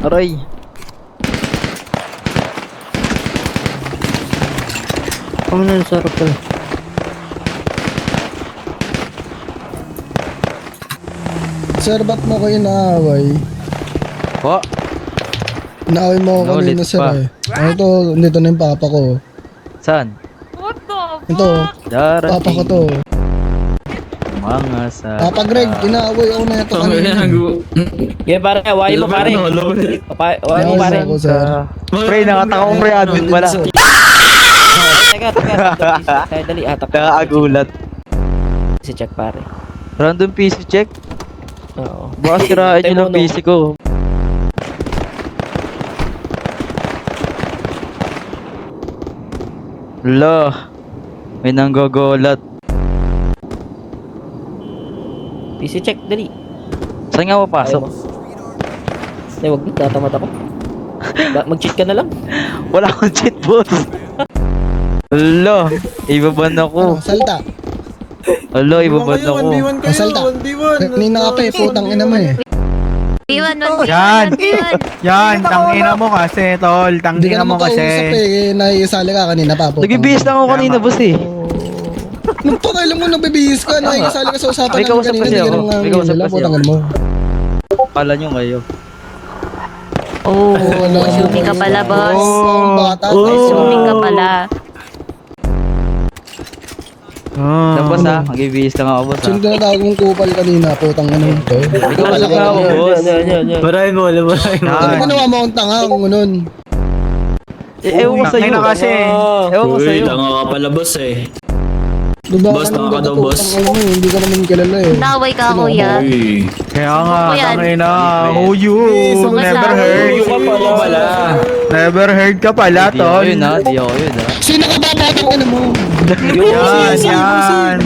Aray. Ano na sarap ka? Sir, ba't mo ko inaaway? Po. Inaaway mo ako Naulit kanina, sir pa. eh. Ano to, dito na yung papa ko. Saan? What the Ito, Darating. papa ko to. Mga sa... Papa Greg, inaaway ako na ito kanina. Yeah, pare, away mo pare. Away mo pare. Ako, sir. Pre, nakatakong pre, admin pala. Teka. Tayo dali, atap. Nakaagulat. Si check pare. Random PC check? Oo. Baka sirain nyo ng PC ko. Lah, may nanggogolat. PC check, dali. Saan nga papasok? Ay, wag na, tatamat ako. Mag-cheat ka na lang. Wala akong cheat, boss. Lah, ibaban ako. Ano, salta. Alo, ibaban ako. O, salta. Kanina ka pa eh, putang ina mo eh. Iwan, Yan. Yan, tangina mo kasi, tol. Hindi ka Tangina naman mo kausap kasi. eh, naisali ka kanina pa. putang Nagbibihis lang ako kanina, boss eh. Nung pakailan mo nagbibihis ka, naisali ka sa usapan May namin kausap kanina, kasi hindi ka ako. naman May kausap nila, kasi putang ako. ina mo. Kala nyo kayo. Oh, Wala. assuming ka pala, boss. Ang bata. Assuming ka pala. Lang, boss ha, magbibihis lang ako, boss ha. Sino tinatawag mong kupal kanina, putang ina mo to? May kausap na ako, boss. Maray mo, alam mo. Ano ginawa mo akong tanga kung ganun? Ewan ko sa'yo. Tangina kasi. Ewan ko sa'yo. Tanga ka pala boss eh. Duda Boss, tanga ka daw, boss. Hindi ka naman kilala eh. Naway ka, kuya. Uy. Kaya nga, Ano yan? tangina. Who you? Never heard. Never heard ka pala, Di ako tol. yun ha, di ako yun ha. Sino ka ba, putang ina mo? Yan, yan.